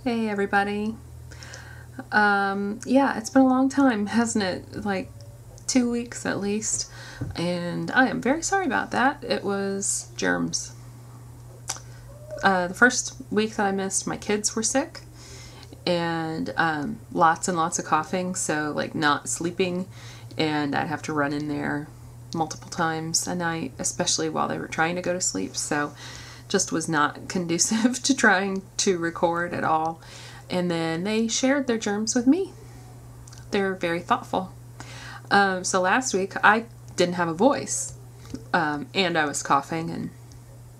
Hey everybody. Yeah, it's been a long time, hasn't it? Like 2 weeks at least. And I am very sorry about that. It was germs. The first week that I missed, my kids were sick. And lots and lots of coughing, so like not sleeping. And I'd have to run in there multiple times a night, especially while they were trying to go to sleep. So just was not conducive to trying to record at all. And then they shared their germs with me. They're very thoughtful. So last week I didn't have a voice, and I was coughing and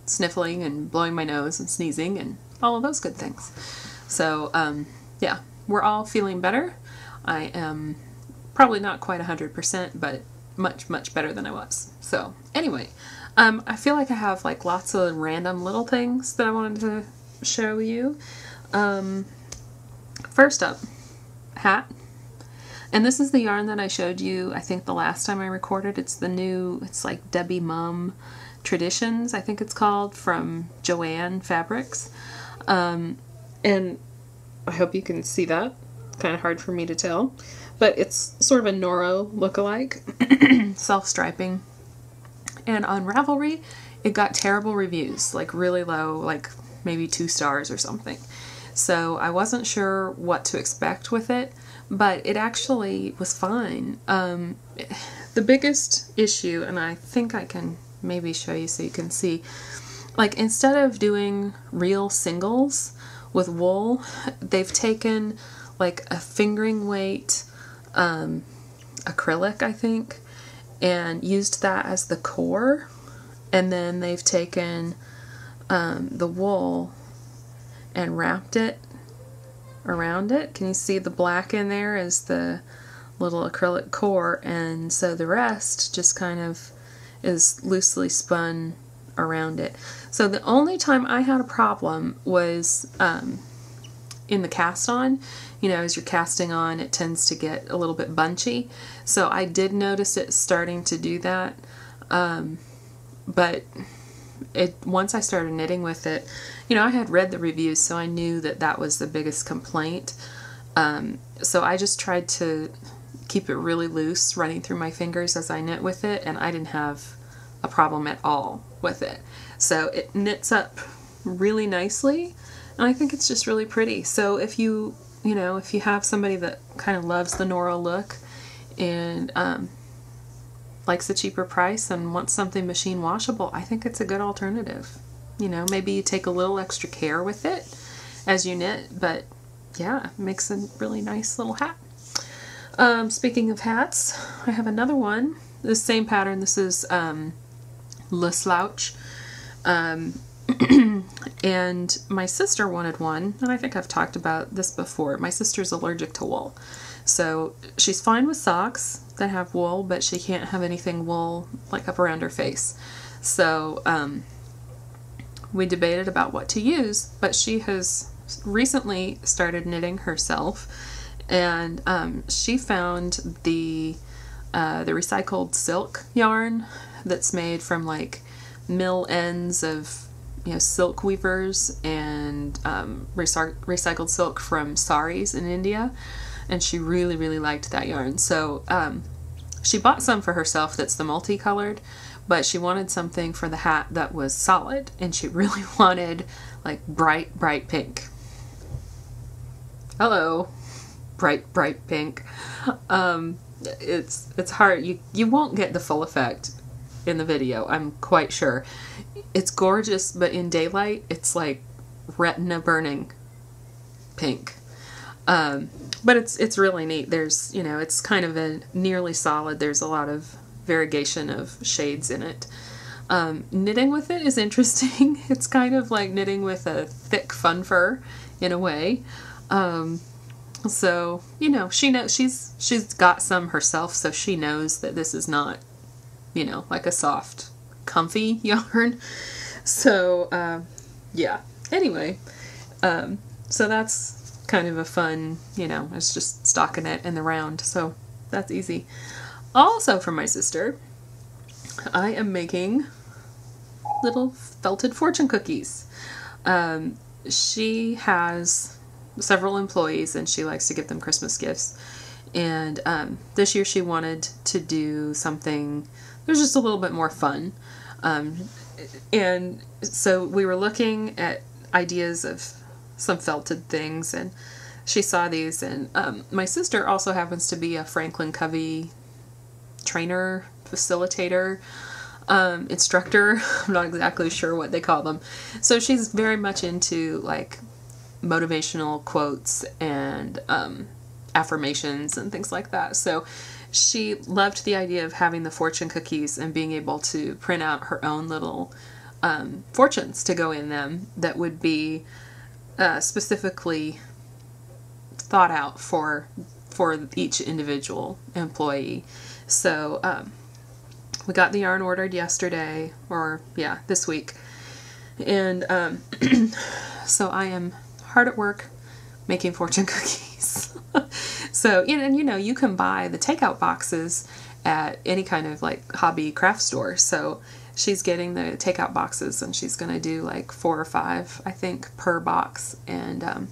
sniffling and blowing my nose and sneezing and all of those good things. So yeah, we're all feeling better. I am probably not quite 100%, but much better than I was. So anyway, I feel like I have like lots of random little things that I wanted to show you. First up, hat. And this is the yarn that I showed you, I think the last time I recorded. It's the new, it's like Debbie Mum Traditions, I think it's called, from Joann Fabrics. And I hope you can see that. Kind of hard for me to tell. But it's sort of a Noro lookalike, self-striping. And on Ravelry, it got terrible reviews, like really low, like maybe 2 stars or something. So I wasn't sure what to expect with it, but it actually was fine. The biggest issue, and I think I can maybe show you so you can see, like instead of doing real singles with wool, they've taken like a fingering weight acrylic, I think, and used that as the core, and then they've taken the wool and wrapped it around it. Can you see the black in there is the little acrylic core, and so the rest just kind of is loosely spun around it. So the only time I had a problem was in the cast on. You know, as you're casting on, it tends to get a little bit bunchy. So I did notice it starting to do that. But once I started knitting with it, you know, I had read the reviews, so I knew that that was the biggest complaint. So I just tried to keep it really loose running through my fingers as I knit with it, and I didn't have a problem at all with it. So it knits up really nicely, and I think it's just really pretty. So if you know, if you have somebody that kind of loves the Noro look and likes a cheaper price and wants something machine washable, I think it's a good alternative. You know, maybe you take a little extra care with it as you knit, but yeah, it makes a really nice little hat. Speaking of hats, I have another one. The same pattern. This is Le Slouch. And my sister wanted one, and I think I've talked about this before. My sister's allergic to wool. So she's fine with socks that have wool, but she can't have anything wool like up around her face. So we debated about what to use, but she has recently started knitting herself, and she found the recycled silk yarn that's made from like mill ends of, you know, silk weavers and recycled silk from saris in India, and she really liked that yarn. So she bought some for herself that's the multicolored, but she wanted something for the hat that was solid, and she really wanted like bright pink. Hello, bright pink. It's hard. You won't get the full effect in the video, I'm quite sure. It's gorgeous, but in daylight it's like retina burning pink. But it's really neat. There's, you know, it's kind of a nearly solid. There's a lot of variegation of shades in it. Knitting with it is interesting. It's kind of like knitting with a thick fun fur in a way. So, you know, she knows, she's got some herself, so she knows that this is not, you know, like a soft, comfy yarn. So, yeah. Anyway, so that's kind of a fun, you know, it's just stockinette in the round, so that's easy. Also from my sister, I am making little felted fortune cookies. She has several employees, and she likes to give them Christmas gifts. And this year she wanted to do something that was just a little bit more fun. And so we were looking at ideas of some felted things, and she saw these. And my sister also happens to be a Franklin Covey trainer, facilitator, instructor. I'm not exactly sure what they call them. So she's very much into like motivational quotes and affirmations and things like that. So she loved the idea of having the fortune cookies and being able to print out her own little fortunes to go in them that would be specifically thought out for each individual employee. So we got the yarn ordered yesterday, or yeah, this week. And so I am hard at work making fortune cookies. So, and you know, you can buy the takeout boxes at any kind of like hobby craft store. So she's getting the takeout boxes, and she's going to do like 4 or 5, I think, per box, and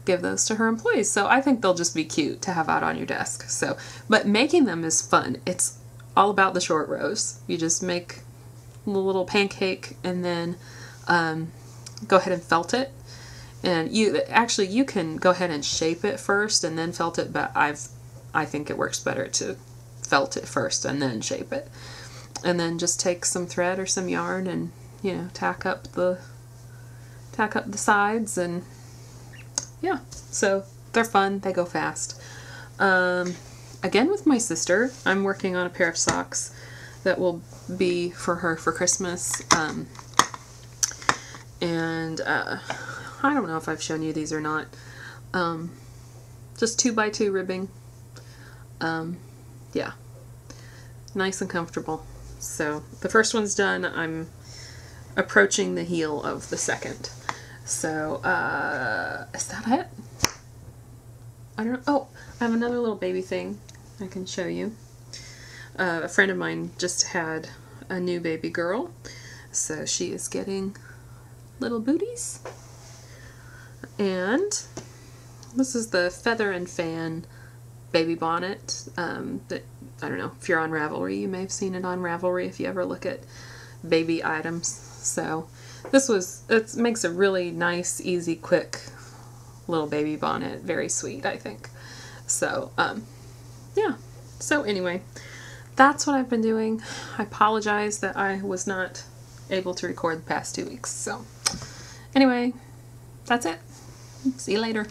give those to her employees. So I think they'll just be cute to have out on your desk. So, but making them is fun. It's all about the short rows. You just make a little pancake, and then go ahead and felt it. And you can go ahead and shape it first and then felt it, but I think it works better to felt it first and then shape it. And then just take some thread or some yarn and, you know, tack up the sides, and yeah, so they're fun, they go fast. Again, with my sister, I'm working on a pair of socks that will be for her for Christmas. And I don't know if I've shown you these or not. Just 2x2 ribbing. Yeah, nice and comfortable. So the first one's done. I'm approaching the heel of the second. So is that it? I don't know. Oh, I have another little baby thing I can show you. A friend of mine just had a new baby girl, so she is getting little booties. And this is the Feather and Fan baby bonnet that, I don't know, if you're on Ravelry, you may have seen it on Ravelry if you ever look at baby items. So it makes a really nice, easy, quick little baby bonnet. Very sweet, I think. So, yeah. So anyway, that's what I've been doing. I apologize that I was not able to record the past 2 weeks. So anyway, that's it. See you later.